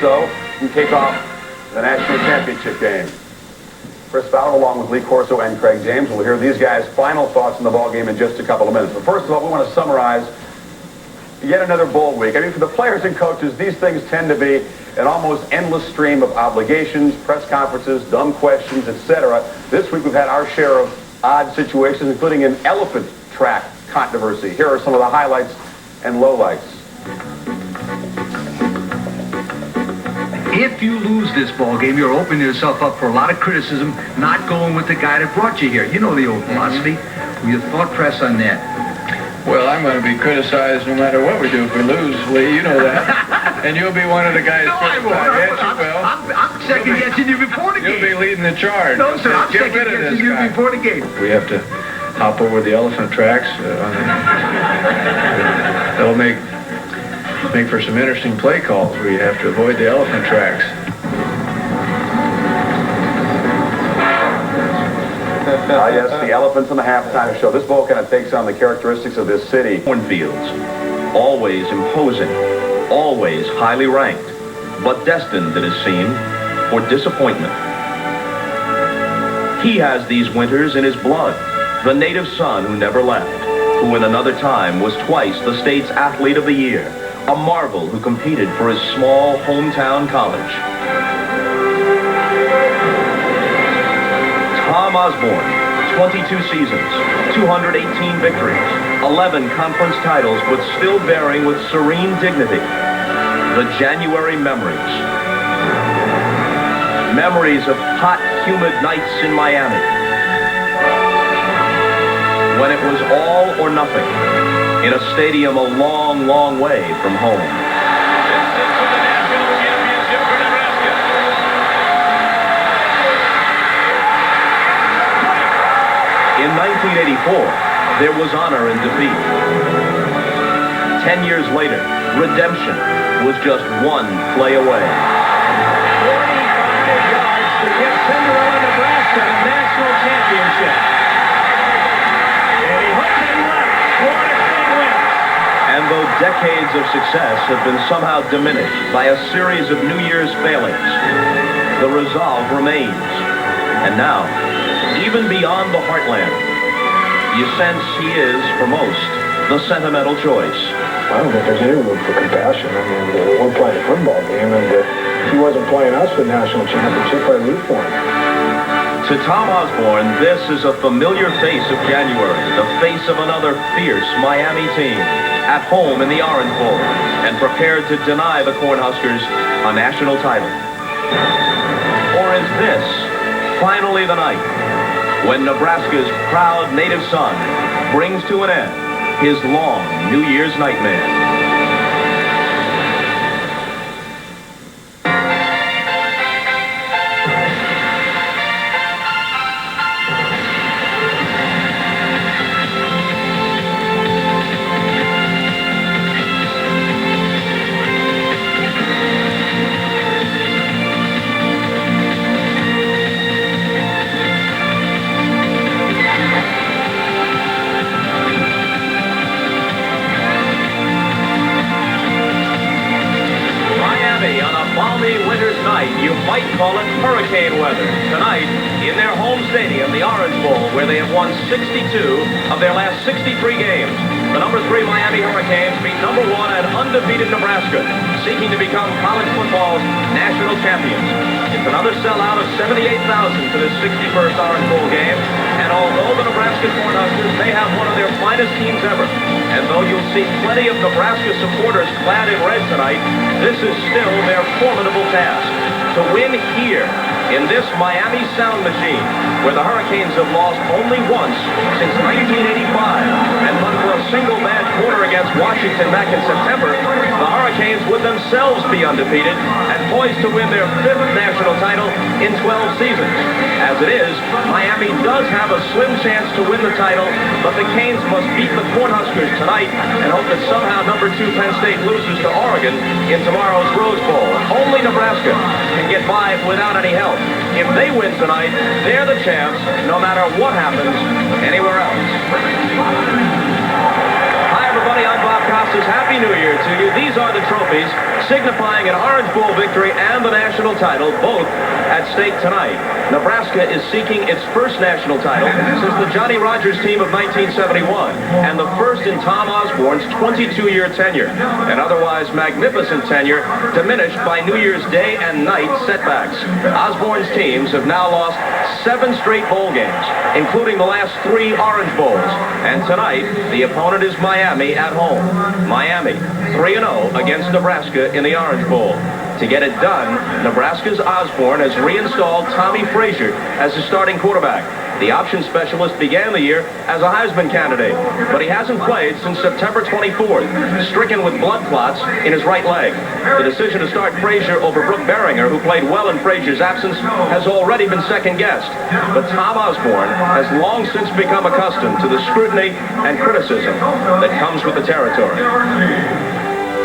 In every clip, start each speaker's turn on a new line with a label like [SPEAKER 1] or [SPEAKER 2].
[SPEAKER 1] so and kick off the national championship game. Chris Fowler, along with Lee Corso and Craig James, will hear these guys' final thoughts on the ball game in just a couple of minutes. But first of all, we want to summarize yet another bowl week. I mean, for the players and coaches, these things tend to be an almost endless stream of obligations, press conferences, dumb questions, etc. This week we've had our share of odd situations, including an elephant track controversy. Here are some of the highlights and lowlights.
[SPEAKER 2] If you lose this ball game, you're opening yourself up for a lot of criticism, not going with the guy that brought you here. You know the old philosophy. Your thought press on that.
[SPEAKER 3] Well, I'm going to be criticized no matter what we do if we lose, Lee. You know that. And you'll be one of the guys.
[SPEAKER 2] No, I won't.
[SPEAKER 3] Yes, you will.
[SPEAKER 2] I'm second-guessing you before the game.
[SPEAKER 3] You'll be leading the charge.
[SPEAKER 2] No, sir, I'm second-guessing you before the game.
[SPEAKER 3] We have to hop over the elephant tracks. That'll make for some interesting play calls. We have to avoid the elephant tracks.
[SPEAKER 1] Yes, the elephants in the halftime show. This bowl kind of takes on the characteristics of this city.
[SPEAKER 4] Cornfields, always imposing, always highly ranked, but destined, it is seen, for disappointment. He has these winters in his blood, the native son who never left, who in another time was twice the state's athlete of the year, a marvel who competed for his small hometown college. Tom Osborne, 22 seasons, 218 victories, 11 conference titles, but still bearing with serene dignity the January memories. Memories of hot, humid nights in Miami, when it was all or nothing, in a stadium a long, long way from home.
[SPEAKER 5] This is for the national championship for Nebraska.
[SPEAKER 4] In 1984, there was honor in defeat. 10 years later, redemption was just one play away.
[SPEAKER 5] 45 yards to give Cinderella, Nebraska the national championship. And he hooks it left. What a big win.
[SPEAKER 4] And though decades of success have been somehow diminished by a series of New Year's failings, the resolve remains. And now, even beyond the heartland, you sense he is, for most, the sentimental choice.
[SPEAKER 6] I don't think there's any room for compassion. I mean, we're playing a football game, and if he wasn't playing us for the national championship, I'd root for him.
[SPEAKER 4] To Tom Osborne, this is a familiar face of January, the face of another fierce Miami team, at home in the Orange Bowl, and prepared to deny the Cornhuskers a national title. Or is this finally the night when Nebraska's proud native son brings to an end his long New Year's nightmare? You might call it hurricane weather. Tonight, in their home stadium, the Orange Bowl, where they have won 62 of their last 63 games. The number 3 Miami Hurricanes beat number 1 and undefeated Nebraska, seeking to become college football's national champions. It's another sellout of 78,000 to this 61st Orange Bowl game. And although the Nebraska Cornhuskers may have one of their finest teams ever, and though you'll see plenty of Nebraska supporters clad in red tonight, this is still their formidable task. To win here, in this Miami sound machine, where the Hurricanes have lost only once since 1985, and but for a single bad quarter against Washington back in September, the Hurricanes would themselves be undefeated and poised to win their 5th national title in 12 seasons. As it is, Miami does have a slim chance to win the title, but the Canes must beat the Cornhuskers tonight and hope that somehow number 2 Penn State loses to Oregon in tomorrow's Rose Bowl. Only Nebraska can get by without any help. If they win tonight, they're the champs, no matter what happens anywhere else. Hi, everybody. I'm Bob Cobb. bosses, Happy New Year to you. These are the trophies signifying an Orange Bowl victory and the national title, both at stake tonight. Nebraska is seeking its first national title since the Johnny Rodgers team of 1971, and the first in Tom Osborne's 22-year tenure. An otherwise magnificent tenure diminished by New Year's Day and night setbacks. Osborne's teams have now lost 7 straight bowl games, including the last 3 Orange Bowls. And tonight, the opponent is Miami at home. Miami, 3-0 against Nebraska in the Orange Bowl. To get it done, Nebraska's Osborne has reinstalled Tommy Frazier as his starting quarterback. The option specialist began the year as a Heisman candidate, but he hasn't played since September 24th, stricken with blood clots in his right leg. The decision to start Frazier over Brooke Berringer, who played well in Frazier's absence, has already been second-guessed. But Tom Osborne has long since become accustomed to the scrutiny and criticism that comes with the territory.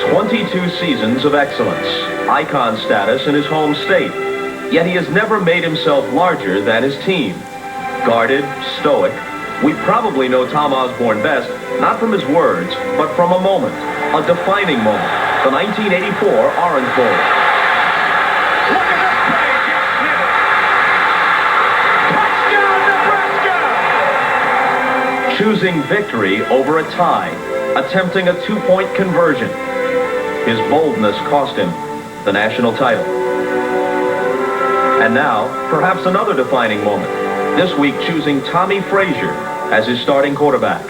[SPEAKER 4] 22 seasons of excellence, icon status in his home state. Yet he has never made himself larger than his team. Guarded, stoic, we probably know Tom Osborne best, not from his words, but from a moment, a defining moment, the 1984 Orange Bowl.
[SPEAKER 5] Look at this play. Touchdown, Nebraska!
[SPEAKER 4] Choosing victory over a tie, attempting a 2-point conversion. His boldness cost him the national title. And now, perhaps another defining moment. This week, choosing Tommy Frazier as his starting quarterback.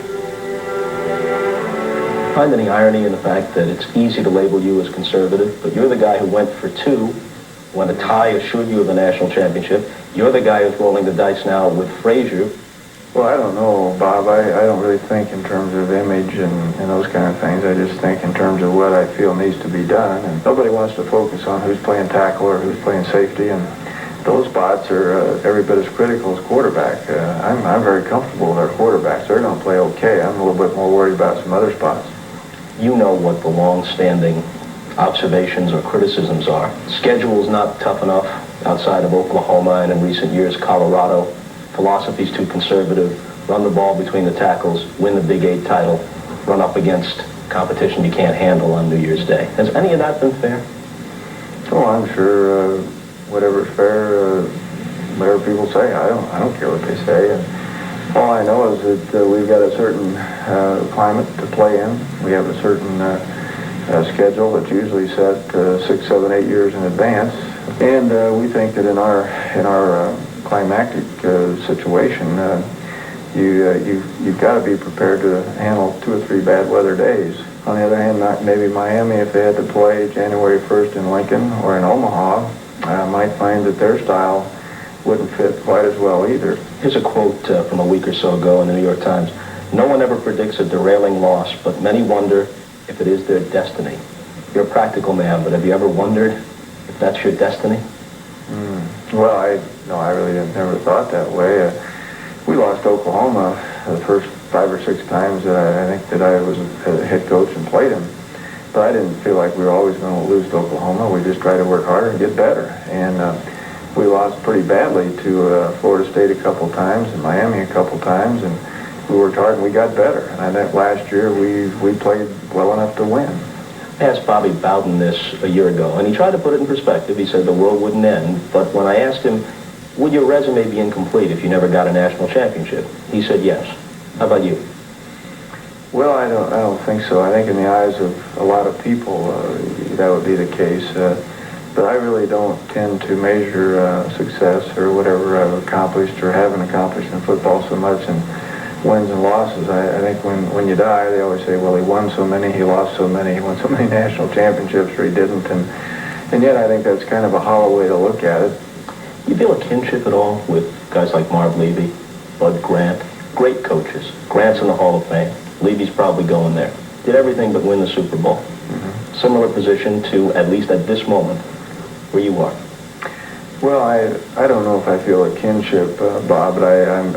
[SPEAKER 7] Find any irony in the fact that it's easy to label you as conservative, but you're the guy who went for 2 when a tie assured you of the national championship. You're the guy who's rolling the dice now with Frazier.
[SPEAKER 6] Well, I don't know, Bob. I don't really think in terms of image and those kind of things. I just think in terms of what I feel needs to be done. And nobody wants to focus on who's playing tackle or who's playing safety. And those spots are every bit as critical as quarterback. I'm very comfortable with our quarterbacks. They're going to play okay. I'm a little bit more worried about some other spots.
[SPEAKER 7] You know what the long-standing observations or criticisms are. Schedule's not tough enough outside of Oklahoma and in recent years Colorado. Philosophy's too conservative. Run the ball between the tackles, win the Big 8 title, run up against competition you can't handle on New Year's Day. Has any of that been fair?
[SPEAKER 6] Oh, I'm sure whatever's fair, whatever people say. I don't care what they say. And all I know is that we've got a certain climate to play in. We have a certain schedule that's usually set 6, 7, 8 years in advance. And we think that in our climactic situation, you've got to be prepared to handle 2 or 3 bad weather days. On the other hand, maybe Miami, if they had to play January 1st in Lincoln or in Omaha, might find that their style wouldn't fit quite as well either.
[SPEAKER 7] Here's a quote from a week or so ago in the New York Times. No one ever predicts a derailing loss, but many wonder if it is their destiny. You're a practical man, but have you ever wondered if that's your destiny?
[SPEAKER 6] Well, I really never thought that way. We lost Oklahoma the first 5 or 6 times that I think that I was a head coach and played him. But I didn't feel like we were always going to lose to Oklahoma. We just tried to work harder and get better. And we lost pretty badly to Florida State a couple times and Miami a couple times. And we worked hard and we got better. And I think last year we played well enough to win.
[SPEAKER 7] I asked Bobby Bowden this a year ago, and he tried to put it in perspective. He said the world wouldn't end. But when I asked him, would your resume be incomplete if you never got a national championship? He said yes. How about you?
[SPEAKER 6] Well, I don't think so. I think in the eyes of a lot of people, that would be the case. But I really don't tend to measure success or whatever I've accomplished or haven't accomplished in football so much in wins and losses. I think when you die, they always say, well, he won so many, he lost so many, he won so many national championships, or he didn't. And yet I think that's kind of a hollow way to look at it.
[SPEAKER 7] You feel a kinship at all with guys like Marv Levy, Bud Grant? Great coaches. Grant's in the Hall of Fame. Levy's probably going there. Did everything but win the Super Bowl. Mm-hmm. Similar position to, at least at this moment, where you are.
[SPEAKER 6] Well, I don't know if I feel a kinship, Bob, but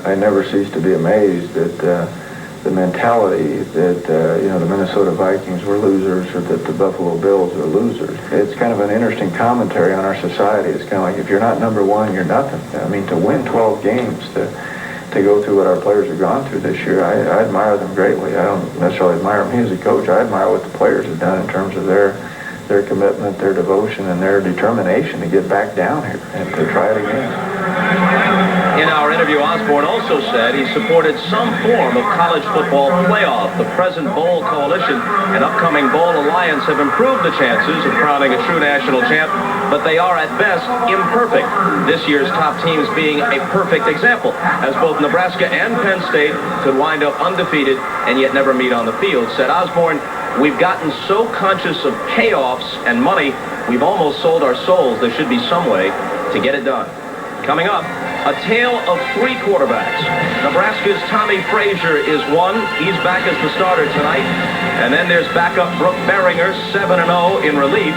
[SPEAKER 6] I never cease to be amazed at the mentality that, the Minnesota Vikings were losers or that the Buffalo Bills are losers. It's kind of an interesting commentary on our society. It's kind of like if you're not number one, you're nothing. I mean, to win 12 games, to to go through what our players have gone through this year. I admire them greatly. I don't necessarily admire me as a coach. I admire what the players have done in terms of their commitment, their devotion, and their determination to get back down here and to try it again.
[SPEAKER 4] In our interview, Osborne also said he supported some form of college football playoff. The present Bowl Coalition and upcoming Bowl Alliance have improved the chances of crowning a true national champ, but they are at best imperfect. This year's top teams being a perfect example, as both Nebraska and Penn State could wind up undefeated and yet never meet on the field. Said Osborne, "We've gotten so conscious of payoffs and money, we've almost sold our souls. There should be some way to get it done." Coming up, a tale of three quarterbacks. Nebraska's Tommy Frazier is one. He's back as the starter tonight. And then there's backup Brook Berringer, 7-0 in relief.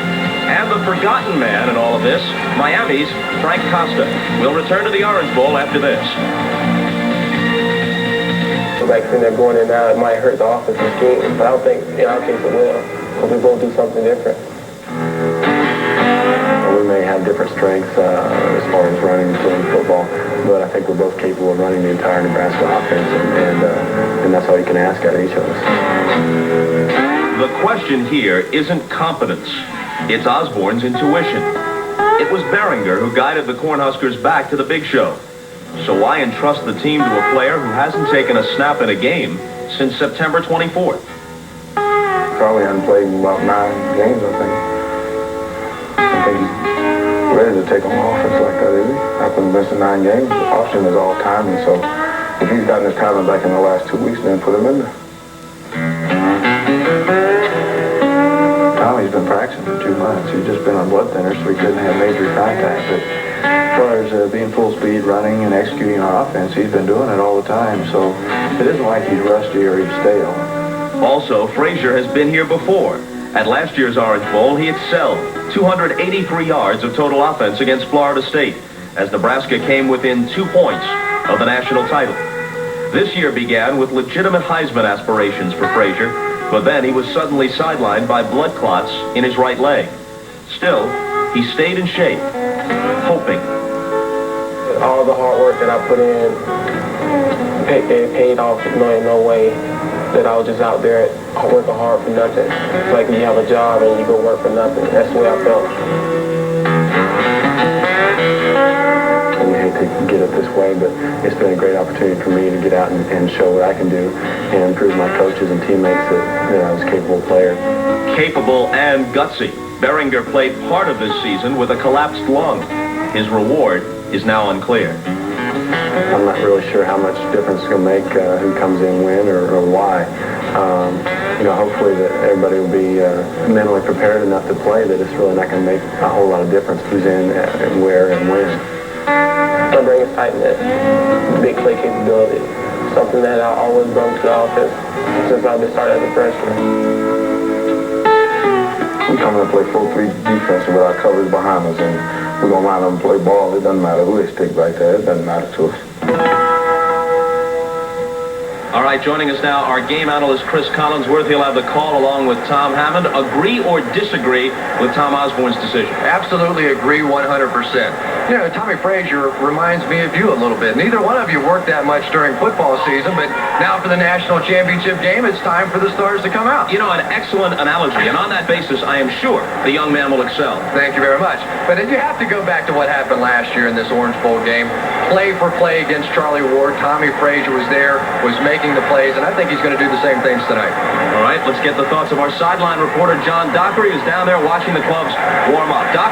[SPEAKER 4] And the forgotten man in all of this, Miami's Frank Costa. We'll return to the Orange Bowl after this.
[SPEAKER 8] Like sitting there going in now, it might hurt the offensive scheme, but I don't think in our case it will, because we both do something different.
[SPEAKER 9] We may have different strengths as far as running and throwing football, but I think we're both capable of running the entire Nebraska offense, and that's all you can ask out of each of us.
[SPEAKER 4] The question here isn't competence. It's Osborne's intuition. It was Berringer who guided the Cornhuskers back to the big show. So why entrust the team to a player who hasn't taken a snap in a game since September 24th?
[SPEAKER 9] Probably hadn't played in about 9 games, I think. I think he's ready to take on offense like that, is he? After missing 9 games, the option is all timing, so if he's gotten his timing back in the last 2 weeks, then put him in there.
[SPEAKER 6] Tommy's been practicing for 2 months. He's just been on blood thinners, so he couldn't have major contact. But as far as being full speed, running, and executing on offense, he's been doing it all the time. So it isn't like he's rusty or he's stale.
[SPEAKER 4] Also, Frazier has been here before. At last year's Orange Bowl, he excelled. 283 yards of total offense against Florida State, as Nebraska came within 2 points of the national title. This year began with legitimate Heisman aspirations for Frazier, but then he was suddenly sidelined by blood clots in his right leg. Still, he stayed in shape, hoping.
[SPEAKER 8] All the hard work that I put in, it paid off in no way that I was just out there working hard for nothing. It's like you have a job and you go work for nothing. That's the way I felt.
[SPEAKER 9] And we hate to get it this way, but it's been a great opportunity for me to get out and show what I can do and prove my coaches and teammates that I was a capable player.
[SPEAKER 4] Capable and gutsy. Berringer played part of this season with a collapsed lung. His reward is now unclear.
[SPEAKER 9] I'm not really sure how much difference it's going to make who comes in when or why. Hopefully that everybody will be mentally prepared enough to play that it's really not going to make a whole lot of difference who's in, where, and when.
[SPEAKER 8] I bring a tightness, big play capability, something that I always brought to the offense since I've been started as a freshman.
[SPEAKER 9] We come in and play full 3 defense with our covers behind us, and we're going to line up and play ball. It doesn't matter who they stick right there. It doesn't matter to us.
[SPEAKER 4] All right, joining us now, our game analyst, Chris Collinsworth. He'll have the call along with Tom Hammond. Agree or disagree with Tom Osborne's decision?
[SPEAKER 2] Absolutely agree 100%. Tommy Frazier reminds me of you a little bit. Neither one of you worked that much during football season, but now for the national championship game, it's time for the stars to come out.
[SPEAKER 4] An excellent analogy, and on that basis, I am sure the young man will excel.
[SPEAKER 2] Thank you very much. But then you have to go back to what happened last year in this Orange Bowl game. Play for play against Charlie Ward. Tommy Frazier was there, was making the plays, and I think he's going to do the same things tonight.
[SPEAKER 4] All right, let's get the thoughts of our sideline reporter, John Dockery, who's down there watching the clubs warm up. Doc?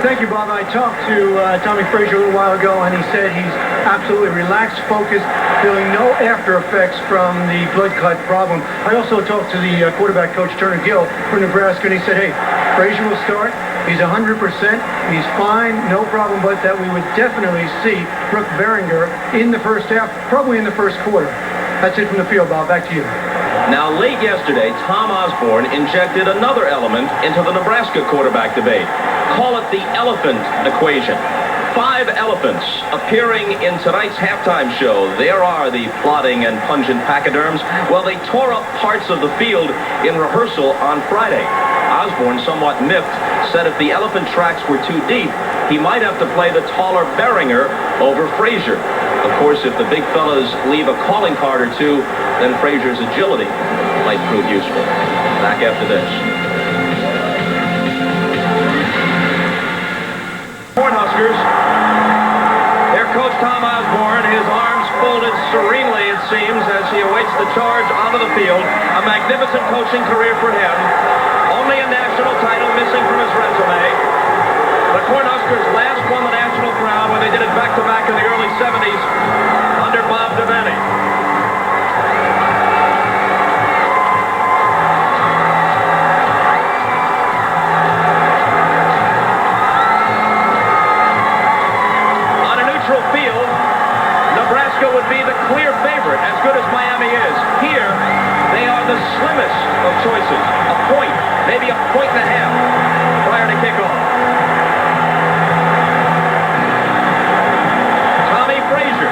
[SPEAKER 10] Thank you, Bob. I talked to Tommy Frazier a little while ago, and he said he's absolutely relaxed, focused, feeling no after effects from the blood clot problem. I also talked to the quarterback coach, Turner Gill, from Nebraska, and he said, hey, Frazier will start. He's 100%. He's fine, no problem, but that we would definitely see Brook Berringer in the first half, probably in the first quarter. That's it from the field, Bob. Back to you.
[SPEAKER 4] Now, late yesterday, Tom Osborne injected another element into the Nebraska quarterback debate. Call it the elephant equation. 5 elephants appearing in tonight's halftime show. There are the plodding and pungent pachyderms. Well, they tore up parts of the field in rehearsal on Friday. Osborne, somewhat miffed, said if the elephant tracks were too deep, he might have to play the taller Beringer over Frazier. Of course, if the big fellas leave a calling card or two, then Frazier's agility might prove useful. Back after this. Cornhuskers. Their coach, Tom Osborne, his arms folded serenely, it seems, as he awaits the charge onto the field. A magnificent coaching career for him. Only a national title missing from his resume. The Cornhuskers last won the national crown when they did it back-to-back in the early 70s under Bob Devaney. On a neutral field, Nebraska would be the clear favorite, as good as Miami is. Here, they are the slimmest of choices. A point, maybe a point and a half prior to kickoff. Frazier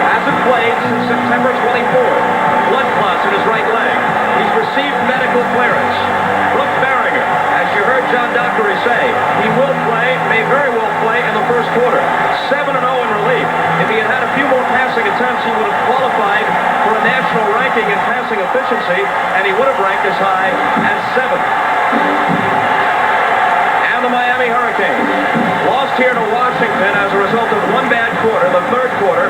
[SPEAKER 4] hasn't played since September 24th. Blood clots in his right leg. He's received medical clearance. Brooke Beringer, as you heard John Dockery say, he will play, may very well play in the first quarter. 7-0 in relief. If he had had a few more passing attempts, he would have qualified for a national ranking in passing efficiency, and he would have ranked as high as 7th. And the Miami Hurricanes lost here to Washington as a result of one bad quarter, the third quarter,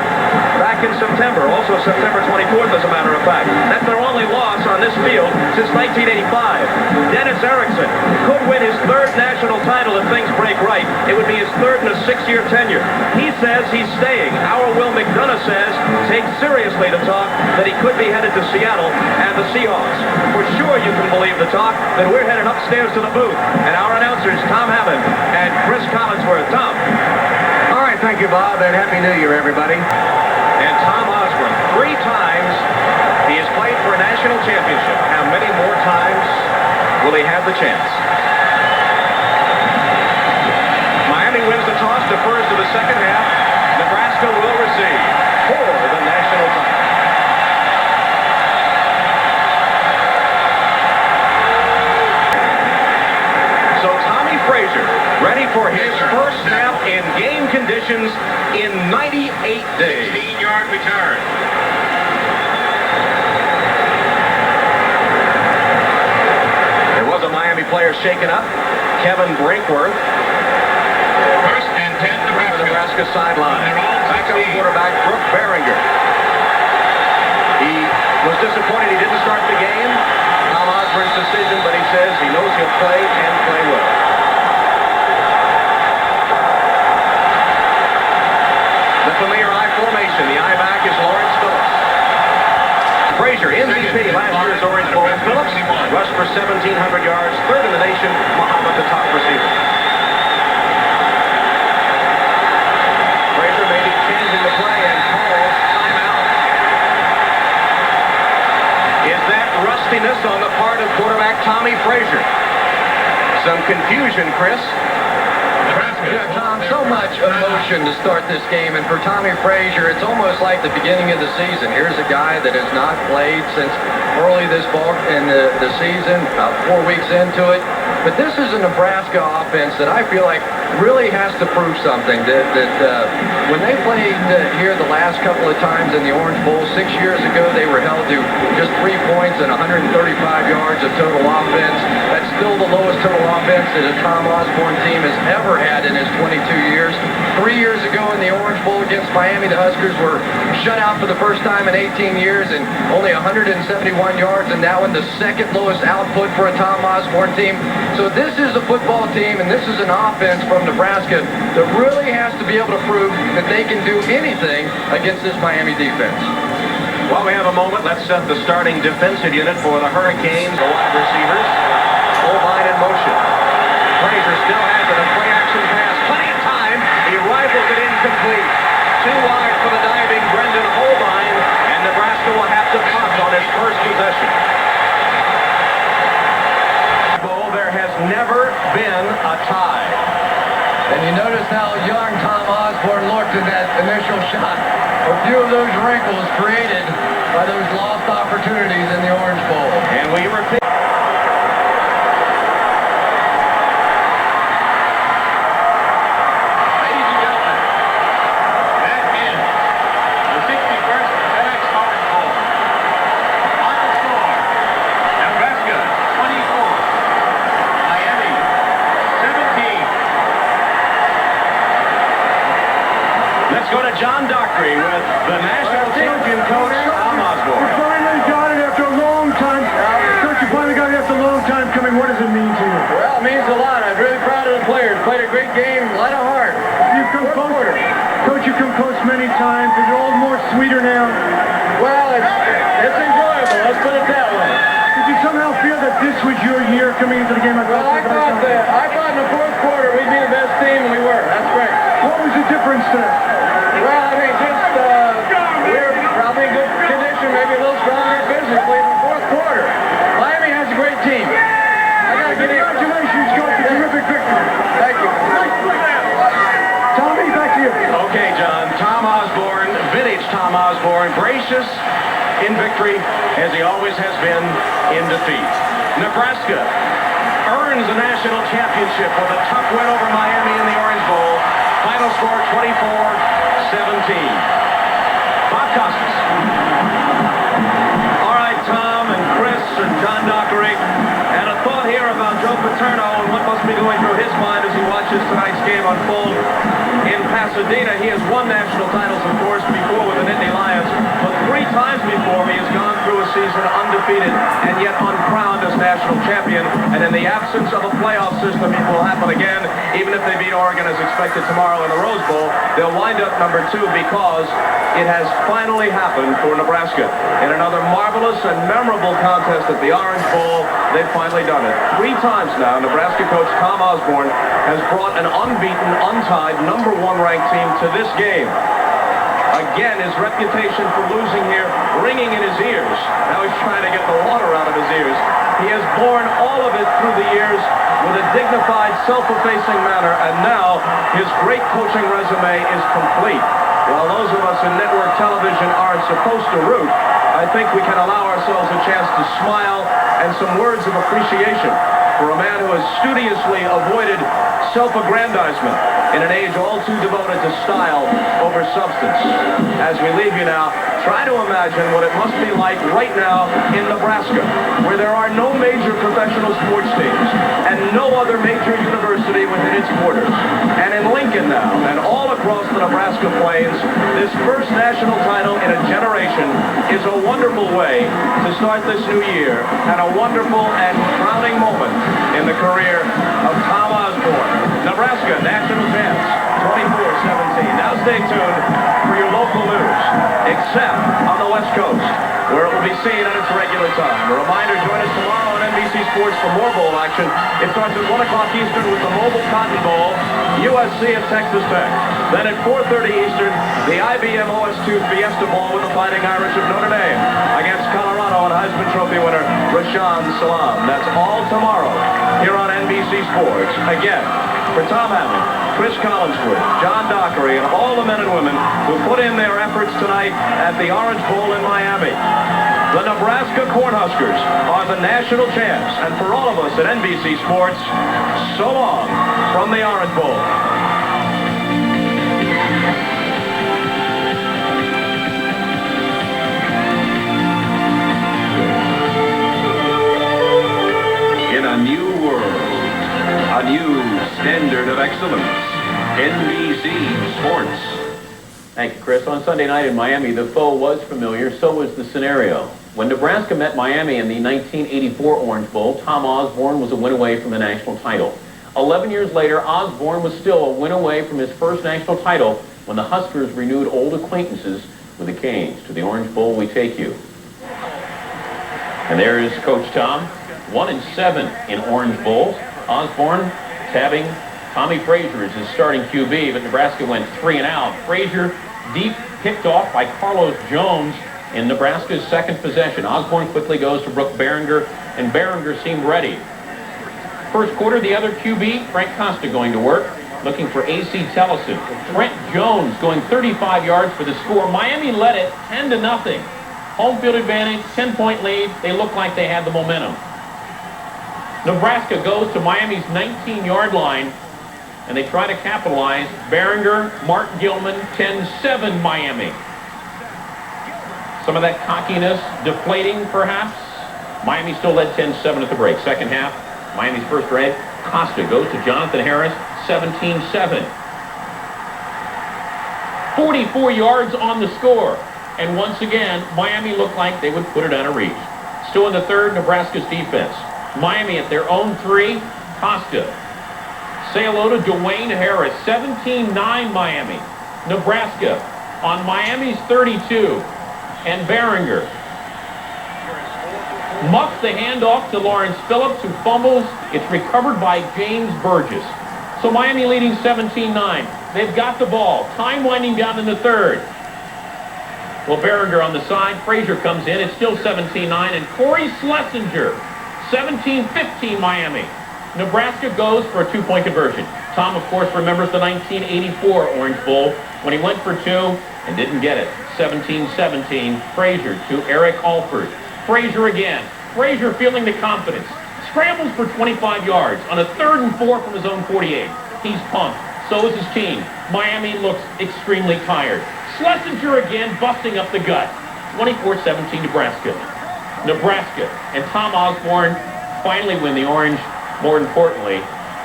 [SPEAKER 4] back in September. Also September 24th, as a matter of fact. That's their only loss on this field since 1985. Dennis Erickson could win his third national title if things break right. It would be his third in a 6-year tenure. He says he's staying. Our Will McDonough says take seriously the talk that he could be headed to Seattle and the Seahawks. For sure you can believe the talk that we're headed upstairs to the booth. And our announcers, Tom Hammond and Chris Collinsworth. Tom.
[SPEAKER 2] All right, thank you, Bob, and Happy New Year, everybody.
[SPEAKER 4] And Tom Osborne, 3 times he has played for a national championship. How many more times will he have the chance? Miami wins the toss, defers to the second half. Nebraska will receive for the national title. So Tommy Frazier, ready for his first snap in game conditions in 98 days. 16-yard return. There was a Miami player shaken up, Kevin Brinkworth. First and 10, Nebraska sideline. Backup quarterback Brooke Beringer. He was disappointed he didn't start the game. Tom Osborne's decision, but he says he knows he'll play and play well. The familiar I formation. The I back is Lawrence Phillips. Frazier, MVP last year's Orange Bowl. Phillips rushed for 1,700 yards, third in the nation. Muhammad, the top receiver. Frazier may be changing the play and calls timeout. Is that rustiness on the part of quarterback Tommy Frazier? Some confusion, Chris.
[SPEAKER 2] Yeah, Tom, so much emotion to start this game, and for Tommy Frazier, it's almost like the beginning of the season. Here's a guy that has not played since early this ball in the season, about 4 weeks into it. But this is a Nebraska offense that I feel like really has to prove something. That when they played here the last couple of times in the Orange Bowl 6 years ago, they were held to just 3 points and 135 yards of total offense. That's still the lowest total offense that a Tom Osborne team has ever had in his 22 years. 3 years ago in the Orange Bowl against Miami, the Huskers were shut out for the first time in 18 years and only 171 yards, and now in the second lowest output for a Tom Osborne team. So this is a football team, and this is an offense from Nebraska that really has to be able to prove that they can do anything against this Miami defense.
[SPEAKER 4] While we have a moment, let's set the starting defensive unit for the Hurricanes, the wide receivers. Full line in motion. Frazier still has it, a play-action pass. Plenty of time. He rifles it incomplete. Too wide for the diving Brendan Holbein, and Nebraska will have to punt on his first possession. There has never been a tie.
[SPEAKER 2] And you notice how young Tom Osborne looked in that initial shot. A few of those wrinkles created by those lost opportunities in the Orange Bowl.
[SPEAKER 4] And we repeat. Let's go to John Dockery with the national champion coach, Tom Osborne.
[SPEAKER 10] You finally got it after a long time. Coach, you finally got it after a long time coming. What does it mean to you?
[SPEAKER 2] Well, it means a lot. I'm really proud of the players. Played a great game, a lot of heart.
[SPEAKER 10] You've come close. Coach, you've come close many times. Is it all more sweeter now?
[SPEAKER 2] Well, it's enjoyable. Let's put it that way.
[SPEAKER 10] Did you somehow feel that this was your year coming into the game?
[SPEAKER 2] Well, I thought in the fourth quarter we'd be the best team, and we were. That's great.
[SPEAKER 10] What was the difference then?
[SPEAKER 2] Well, I mean, we're probably in good condition, maybe a little stronger physically in the fourth quarter. Miami has a great team. I got to give you
[SPEAKER 10] congratulations, Coach. A terrific victory.
[SPEAKER 2] Thank you.
[SPEAKER 10] Tommy, back to you.
[SPEAKER 4] Okay, John. Tom Osborne, vintage Tom Osborne, gracious in victory as he always has been in defeat. Nebraska earns a national championship with a tough win over Miami in the Orange Bowl. Final score 24-17. Bob Costas. All right, Tom and Chris and John Dockery. And a thought here about Joe Paterno and what must be going through his mind as he watches tonight's game unfold in Pasadena. He has won national titles, of course, before with the Nittany Lions, but 3 times before he has gone through a season undefeated and yet uncrowned as national champion. And in the absence of a playoff system, it will happen again. Even if they beat Oregon as expected tomorrow in the Rose Bowl, they'll wind up number 2 because it has finally happened for Nebraska. In another marvelous and memorable contest at the Orange Bowl, they've finally done it. 3 times now, Nebraska coach Tom Osborne has brought an unbeaten, untied, number 1 ranked team to this game. Again, his reputation for losing here ringing in his ears. Now he's trying to get the water out of his ears. He has borne all of it through the years with a dignified, self-effacing manner, and now his great coaching resume is complete. While those of us in network television aren't supposed to root, I think we can allow ourselves a chance to smile and some words of appreciation for a man who has studiously avoided self-aggrandizement in an age all too devoted to style over substance. As we leave you now, try to imagine what it must be like right now in Nebraska, where there are no major professional sports teams and no other major university within its borders. And in Lincoln now, and all across the Nebraska plains, this first national title in a generation is a wonderful way to start this new year and a wonderful and crowning moment in the career of Tom Osborne. Nebraska national champs, 24-17. Now stay tuned for your local news, except on the West Coast, where it will be seen at its regular time. A reminder, join us tomorrow on NBC Sports for more bowl action. It starts at 1 o'clock Eastern with the Mobile Cotton Bowl, USC at Texas Tech. Then at 4:30 Eastern, the IBM OS2 Fiesta Bowl with the Fighting Irish of Notre Dame against Colorado and Heisman Trophy winner Rashaan Salaam. That's all tomorrow here on NBC Sports. Again, for Tom Hammond, Chris Collinsworth, John Dockery, and all the men and women who put in their efforts tonight at the Orange Bowl in Miami. The Nebraska Cornhuskers are the national champs, and for all of us at NBC Sports, so long from the Orange Bowl.
[SPEAKER 11] In a new world, a new standard of excellence, NBC Sports.
[SPEAKER 12] Thank you, Chris. On Sunday night in Miami, the foe was familiar, so was the scenario. When Nebraska met Miami in the 1984 Orange Bowl, Tom Osborne was a win away from the national title. 11 years later, Osborne was still a win away from his first national title when the Huskers renewed old acquaintances with the Canes. To the Orange Bowl we take you. And there is Coach Tom, 1-7 in Orange Bowls. Osborne tabbing Tommy Frazier as his starting QB, but Nebraska went 3 and out. Frazier deep, picked off by Carlos Jones in Nebraska's second possession. Osborne quickly goes to Brooke Behringer, and Behringer seemed ready. First quarter, the other QB, Frank Costa, going to work, looking for A.C. Tellison. Trent Jones going 35 yards for the score. Miami led it 10-0. Home field advantage, 10-point lead. They look like they had the momentum. Nebraska goes to Miami's 19-yard line, and they try to capitalize. Behringer, Mark Gilman, 10-7 Miami. Some of that cockiness deflating, perhaps. Miami still led 10-7 at the break. Second half, Miami's first drive. Costa goes to Jonathan Harris, 17-7. 44 yards on the score. And once again, Miami looked like they would put it out of reach. Still in the third, Nebraska's defense. Miami at their own 3. Costa. Say hello to Dwayne Harris. 17-9 Miami. Nebraska on Miami's 32. And Behringer muffs the handoff to Lawrence Phillips, who fumbles. It's recovered by James Burgess. So Miami leading 17-9. They've got the ball. Time winding down in the third. Well, Behringer on the side. Frazier comes in. It's still 17-9. And Corey Schlesinger, 17-15 Miami. Nebraska goes for a 2-point conversion. Tom, of course, remembers the 1984 Orange Bowl when he went for 2 and didn't get it. 17-17. Frazier to Eric Alford. Frazier again. Frazier feeling the confidence. Scrambles for 25 yards on a 3rd and 4 from his own 48. He's pumped. So is his team. Miami looks extremely tired. Schlesinger again busting up the gut. 24-17 Nebraska. Nebraska and Tom Osborne finally win the Orange. More importantly,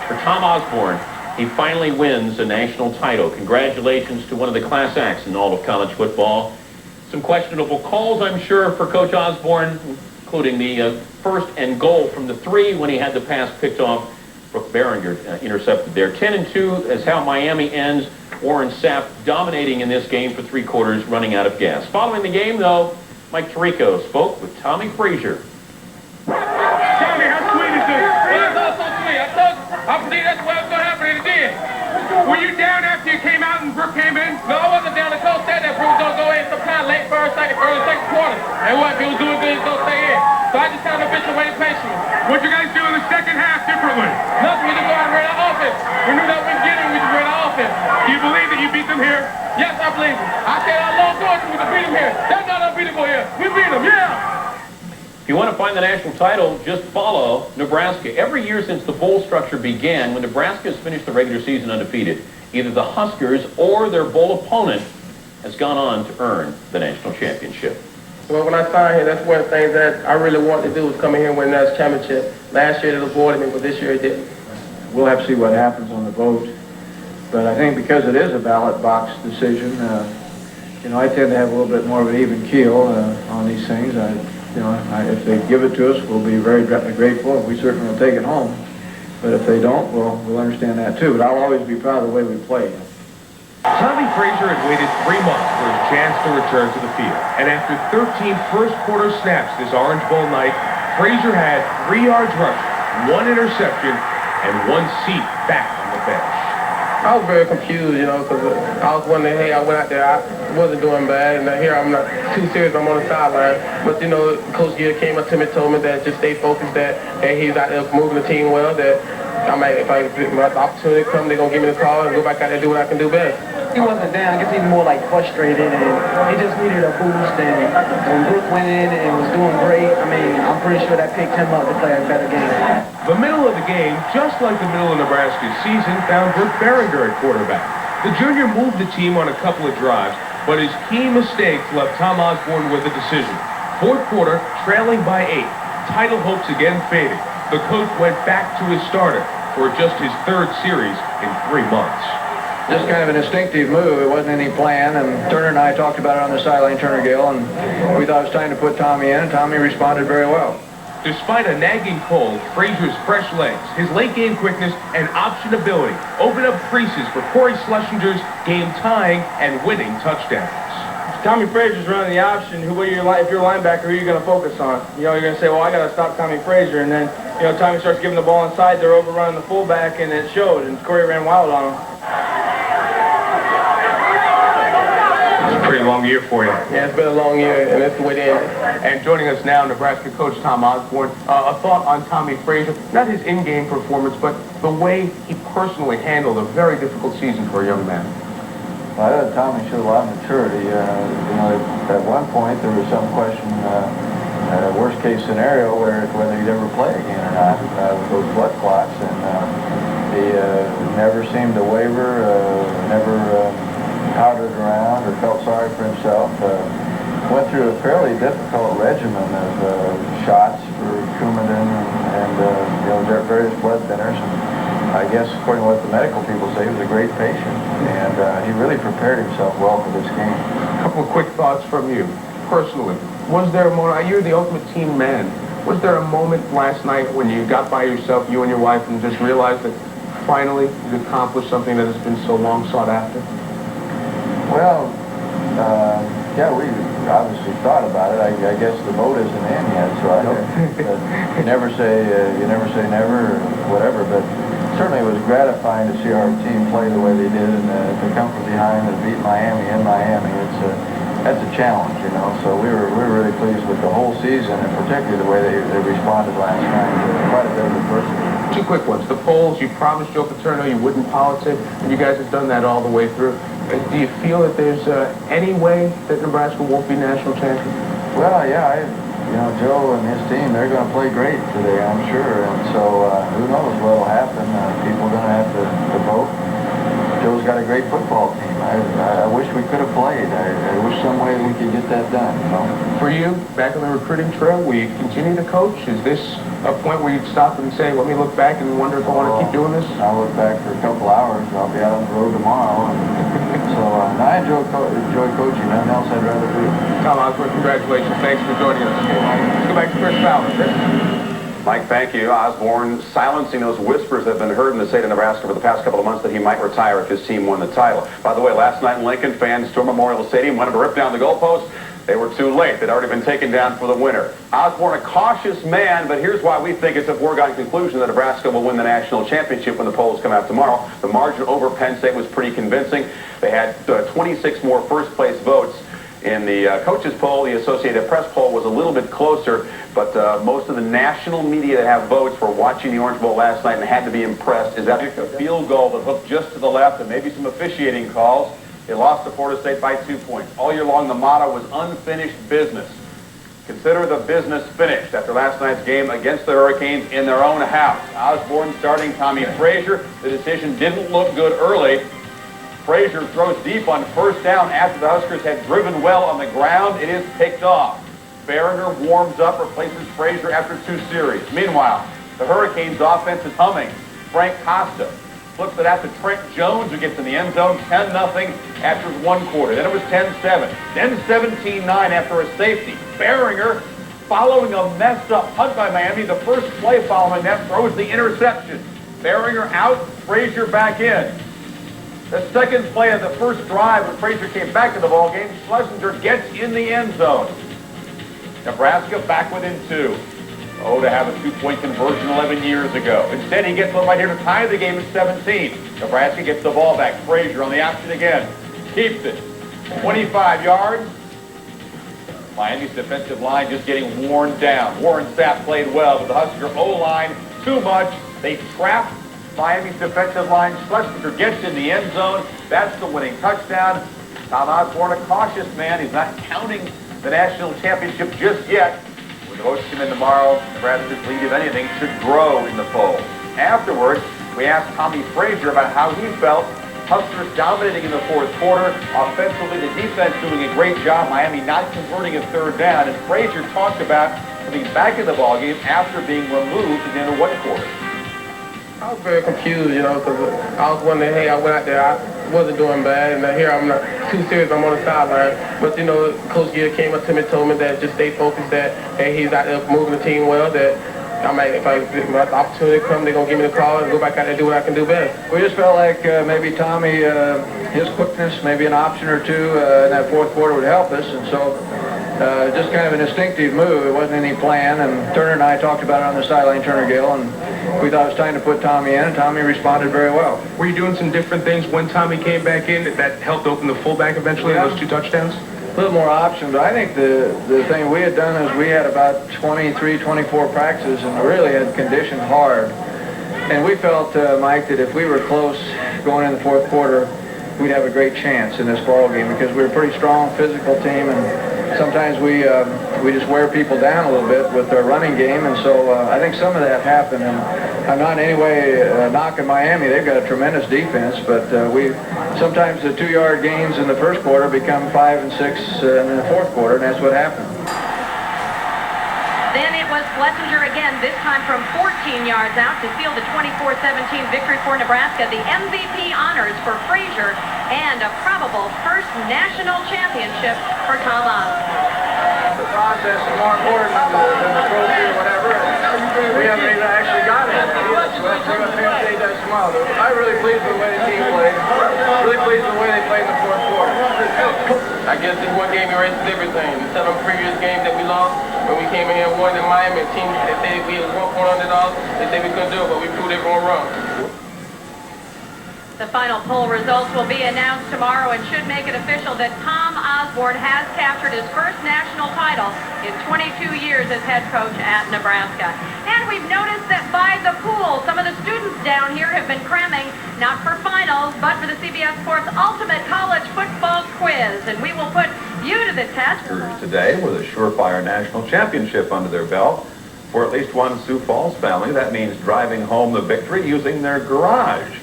[SPEAKER 12] for Tom Osborne, he finally wins a national title. Congratulations to one of the class acts in all of college football. Some questionable calls, I'm sure, for Coach Osborne, including the first and goal from the 3 when he had the pass picked off. Brooke Behringer intercepted there. 10-2 is how Miami ends. Warren Sapp dominating in this game for 3 quarters, running out of gas. Following the game, though, Mike Tirico spoke with Tommy Frazier.
[SPEAKER 13] Tommy, how sweet is this? Well, it's all so sweet. I believe that's what was going to happen, and it did. Were you down after you came out and Brooke came in? No, I wasn't down. The coach said that Brooke was going to go in sometime late first, early second quarter. And what? If he was doing good, he's going to stay in. So I just kind of bitch and waited patiently. What'd you guys do in the second half differently? Nothing. We just go out and ran our offense. We knew that we didn't get it. We just ran our offense. Do you believe that you beat them here? Yes, I believe it. I said all along going to beat them here. They're not unbeatable here. We beat them, yeah.
[SPEAKER 12] If you want to find the national title, just follow Nebraska. Every year since the bowl structure began, when Nebraska has finished the regular season undefeated, either the Huskers or their bowl opponent has gone on to earn the national championship.
[SPEAKER 8] Well, when I signed here, that's one of the things that I really wanted to do was come in here and win the national championship. Last year it avoided me, but this year it didn't.
[SPEAKER 6] We'll have to see what happens on the vote. But I think because it is a ballot box decision, I tend to have a little bit more of an even keel on these things. If they give it to us, we'll be very grateful, and we certainly will take it home. But if they don't, we'll understand that too. But I'll always be proud of the way we play.
[SPEAKER 14] Tommy Frazier had waited 3 months for his chance to return to the field. And after 13 first-quarter snaps this Orange Bowl night, Frazier had 3 yards rushing, 1 interception, and 1 seat back on the bench.
[SPEAKER 8] I was very confused, because I was wondering, hey, I went out there, I wasn't doing bad, and here I'm not too serious, I'm on the sideline. But, Coach Gill came up to me and told me that just stay focused, that, hey, he's out there moving the team well, that if the opportunity comes, they're going to give me the call and go back out there and do what I can do best.
[SPEAKER 15] He wasn't down. I guess he was more like frustrated, and he just needed a boost. And when Brooke went in and was doing great, I'm pretty sure that picked him up to play a better game.
[SPEAKER 14] The middle of the game, just like the middle of Nebraska's season, found Brooke Behringer at quarterback. The junior moved the team on a couple of drives, but his key mistakes left Tom Osborne with a decision. 4th quarter, trailing by 8. Title hopes again faded. The coach went back to his starter for just his 3rd series in 3 months.
[SPEAKER 6] Just kind of an instinctive move. It wasn't any plan, and Turner and I talked about it on the sideline, Turner Gill, and we thought it was time to put Tommy in, and Tommy responded very well.
[SPEAKER 14] Despite a nagging cold, Frazier's fresh legs, his late-game quickness, and option ability opened up creases for Corey Schlesinger's game-tying and winning touchdowns.
[SPEAKER 16] Tommy Frazier's running the option. If you're a linebacker, who are you going to focus on? You're going to say, well, I got to stop Tommy Frazier, and then Tommy starts giving the ball inside. They're overrunning the fullback, and it showed, and Corey ran wild on him.
[SPEAKER 14] It's a pretty long year for you.
[SPEAKER 8] Yeah, it's been a long year, and that's the way it is.
[SPEAKER 14] And joining us now, Nebraska coach Tom Osborne. A thought on Tommy Frazier, not his in-game performance, but the way he personally handled a very difficult season for a young man.
[SPEAKER 6] Well, I thought Tommy showed a lot of maturity. At one point there was some question, worst case scenario, whether he'd ever play again or not with those blood clots, and he never seemed to waver, never powdered around or felt sorry for himself. Went through a fairly difficult regimen of shots for Coumadin and various blood thinners. And I guess according to what the medical people say, he was a great patient, and he really prepared himself well for this game.
[SPEAKER 14] A couple of quick thoughts from you. Personally, was there a moment, you're the ultimate team man, was there a moment last night when you got by yourself, you and your wife, and just realized that finally you accomplished something that has been so long sought after?
[SPEAKER 6] Well, yeah, we obviously thought about it. I guess the vote isn't in yet, so I don't. You never say never or whatever. But certainly it was gratifying to see our team play the way they did, and to come from behind and beat Miami in Miami. That's a challenge, you know. So we were really pleased with the whole season, and particularly the way they responded last night. Quite a bit of adversity.
[SPEAKER 14] Two quick ones. The polls, you promised Joe Paterno you wouldn't politic, and you guys have done that all the way through. Do you feel that there's any way that Nebraska won't be national champion?
[SPEAKER 6] Well, yeah, Joe and his team, they're going to play great today, I'm sure. And so who knows what will happen. People are going to have to vote. Joe's got a great football team. I wish we could have played. I wish some way we could get that done, you know.
[SPEAKER 14] For you, back on the recruiting trail, will you continue to coach? Is this a point where you'd stop and say, let me look back and wonder if I want to keep doing this?
[SPEAKER 6] I'll look back for a couple hours. I'll be out on the road tomorrow. So I enjoy coaching. Nothing else I'd rather do.
[SPEAKER 14] Tom Osborne, congratulations. Thanks for joining us. Let's go back to Chris Fowler. Chris?
[SPEAKER 1] Mike, thank you. Osborne silencing those whispers that have been heard in the state of Nebraska for the past couple of months that he might retire if his team won the title. By the way, last night in Lincoln, fans stormed Memorial Stadium, wanted to rip down the goalpost. They were too late. They'd already been taken down for the winner. Osborne, a cautious man, but here's why we think it's a foregone conclusion that Nebraska will win the national championship when the polls come out tomorrow. The margin over Penn State was pretty convincing. They had 26 more first-place votes. In the coaches poll, the Associated Press poll was a little bit closer, but most of the national media that have votes were watching the Orange Bowl last night and had to be impressed. Is that a field goal that hooked just to the left and maybe some officiating calls? They lost to Florida State by 2 points. All year long, the motto was unfinished business. Consider the business finished after last night's game against the Hurricanes in their own house. Osborne starting Tommy Frazier. The decision didn't look good early. Frazier throws deep on first down after the Huskers had driven well on the ground. It is picked off. Behringer warms up, replaces Frazier after 2 series. Meanwhile, the Hurricanes' offense is humming. Frank Costa flips it out to Trent Jones, who gets in the end zone, 10-0 after 1 quarter. Then it was 10-7. Then 17-9 after a safety. Behringer, following a messed-up punt by Miami, the first play following that, throws the interception. Behringer out, Frazier back in. The second play of the first drive when Frazier came back to the ballgame, Schlesinger gets in the end zone. Nebraska back within 2. Oh, to have a 2-point conversion 11 years ago. Instead, he gets one right here to tie the game at 17. Nebraska gets the ball back. Frazier on the option again. Keeps it. 25 yards. Miami's defensive line just getting worn down. Warren Sapp played well, but the Husker O-line, too much. They trapped Miami's defensive line. Schlesinger gets in the end zone. That's the winning touchdown. Tom Osborne, a cautious man. He's not counting the national championship just yet. When the votes come in tomorrow, Nebraska's lead, if anything, should grow in the polls. Afterwards, we asked Tommy Frazier about how he felt. Huskers dominating in the fourth quarter. Offensively, the defense doing a great job. Miami not converting a third down. And Frazier talked about coming back in the ballgame after being removed at the end of 1 quarter.
[SPEAKER 16] I was very confused, because I was wondering, hey, I went out there, I wasn't doing bad, and here I'm not too serious, I'm on the sideline. But, Coach Gill came up to me and told me that just stay focused, that, hey, he's out there moving the team well, that if the opportunity comes, they're going to give me the call and go back out there and do what I can do best.
[SPEAKER 17] We just felt like maybe Tommy, his quickness, maybe an option or two in that fourth quarter would help us, and so just kind of an instinctive move. It wasn't any plan, and Turner and I talked about it on the sideline, Turner Gill, and we thought it was time to put Tommy in, and Tommy responded very well.
[SPEAKER 14] Were you doing some different things when Tommy came back in that helped open the fullback eventually in those 2 touchdowns?
[SPEAKER 17] A little more options. I think the thing we had done is we had about 23, 24 practices and really had conditioned hard. And we felt, Mike, that if we were close going in the fourth quarter, we'd have a great chance in this ball game because we're a pretty strong physical team, and sometimes we just wear people down a little bit with our running game, and so I think some of that happened. And I'm not in any way knocking Miami. They've got a tremendous defense, but sometimes the 2-yard gains in the first quarter become 5 and 6 in the fourth quarter, and that's what happened.
[SPEAKER 18] Then it was Schlesinger again, this time from 14 yards out to seal the 24-17 victory for Nebraska. The MVP honors for Frazier and a probable first national championship for Tom Osborne.
[SPEAKER 16] The process is more important than the trophy or whatever. We haven't even actually got it. Let's see what Penn State does tomorrow. I'm really pleased with the way the team played. Really pleased with the way they played in the fourth quarter.
[SPEAKER 8] I guess this one game erases everything. The 7 previous games that we lost, when we came in here and won in Miami, teams that said we was 1 point underdogs, they said we couldn't do it, but we proved everyone wrong.
[SPEAKER 18] The final poll results will be announced tomorrow and should make it official that Tom Osborne has captured his first national title in 22 years as head coach at Nebraska. And we've noticed that by the pool, some of the students down here have been cramming, not for finals, but for the CBS Sports Ultimate College Football Quiz. And we will put you to the test.
[SPEAKER 1] Today with a surefire national championship under their belt. For at least one Sioux Falls family, that means driving home the victory using their garage.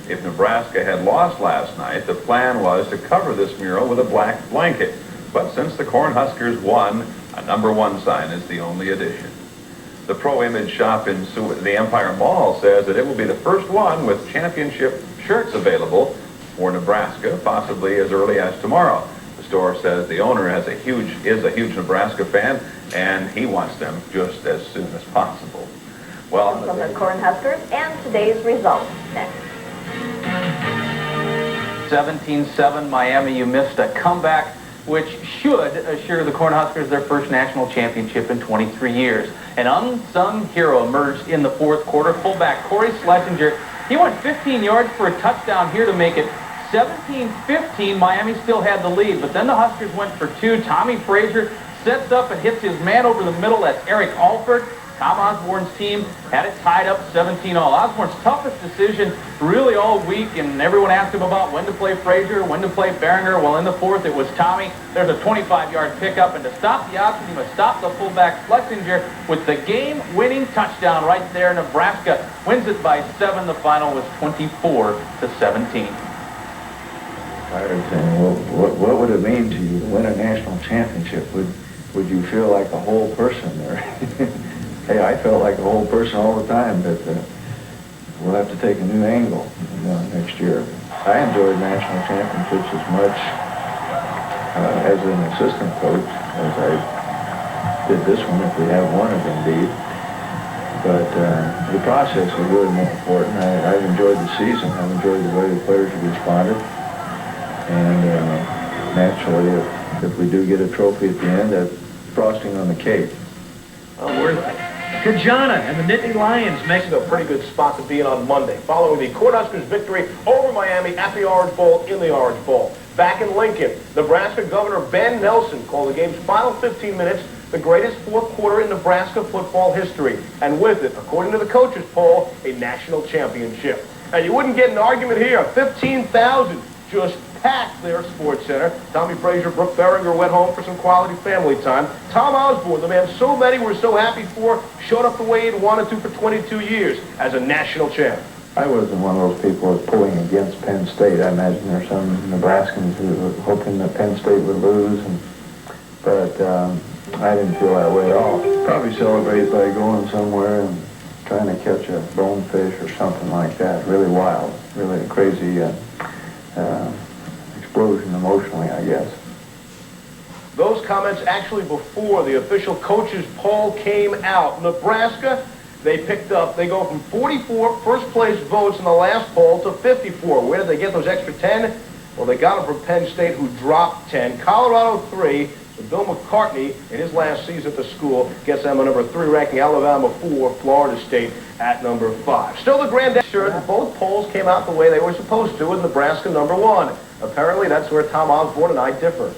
[SPEAKER 1] If Nebraska had lost last night, the plan was to cover this mural with a black blanket. But since the Cornhuskers won, a #1 sign is the only addition. The Pro Image shop in the Empire Mall says that it will be the first one with championship shirts available for Nebraska, possibly as early as tomorrow. The store says the owner is a huge Nebraska fan, and he wants them just as soon as possible. Well,
[SPEAKER 19] from the Cornhuskers and today's results next.
[SPEAKER 20] 17-7 Miami. You missed a comeback which should assure the Cornhuskers their first national championship in 23 years. An unsung hero emerged in the fourth quarter. Fullback Corey Schlesinger, he went 15 yards for a touchdown here to make it 17-15. Miami still had the lead, but then the Huskers went for 2. Tommy Frazier sets up and hits his man over the middle. That's Eric Alford. Tom Osborne's team had it tied up 17-all. Osborne's toughest decision really all week, and everyone asked him about when to play Frazier, when to play Behringer. Well, in the fourth, it was Tommy. There's a 25-yard pickup, and to stop the option, he must stop the fullback Schlesinger with the game-winning touchdown right there. Nebraska wins it by 7. The final was 24-17.
[SPEAKER 6] I was saying, well, what would it mean to you to win a national championship? Would you feel like a whole person there? Hey, I felt like a whole person all the time, but we'll have to take a new angle next year. I enjoyed national championships as much as an assistant coach as I did this one, if we have won it indeed. But the process is really more important. I've enjoyed the season. I've enjoyed the way the players have responded. And naturally, if we do get a trophy at the end, that's frosting on the cake.
[SPEAKER 4] Worth it. Kajana and the Nittany Lions makes it a pretty good spot to be in on Monday, following the Cornhuskers' victory over Miami at the Orange Bowl in the Orange Bowl. Back in Lincoln, Nebraska Governor Ben Nelson called the game's final 15 minutes the greatest fourth quarter in Nebraska football history, and with it, according to the coaches' poll, a national championship. And you wouldn't get an argument here. 15,000 just packed their sports center. Tommy Frazier, Brooke Behringer went home for some quality family time. Tom Osborne, the man so many were so happy for, showed up the way he'd wanted to for 22 years as a national champ.
[SPEAKER 6] I wasn't one of those people who was pulling against Penn State. I imagine there's some Nebraskans who were hoping that Penn State would lose, but I didn't feel that way at all. Probably celebrate by going somewhere and trying to catch a bonefish or something like that. Really wild, really a crazy explosion emotionally, I guess.
[SPEAKER 4] Those comments actually before the official coaches poll came out. Nebraska, they go from 44 first place votes in the last poll to 54. Where did they get those extra 10? Well, they got them from Penn State, who dropped 10. Colorado 3. So Bill McCartney, in his last season at the school, gets them a number 3 ranking. Alabama 4, Florida State at number 5. Still the grand sure that both polls came out the way they were supposed to, with Nebraska number 1. Apparently, that's where Tom Osborne and I differ.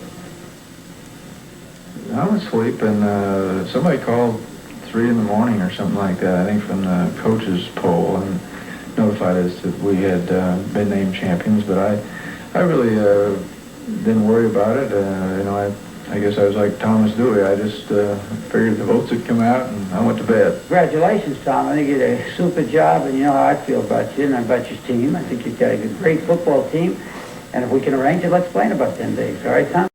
[SPEAKER 6] I was asleep, and somebody called 3 in the morning or something like that, I think from the coaches' poll, and notified us that we had been named champions, but I really didn't worry about it. I guess I was like Thomas Dewey. I just figured the votes had come out, and I went to bed.
[SPEAKER 21] Congratulations, Tom. I think you did a super job, and you know how I feel about you and about your team. I think you've got a great football team, and if we can arrange it, let's play in about 10 days. All right, Tom?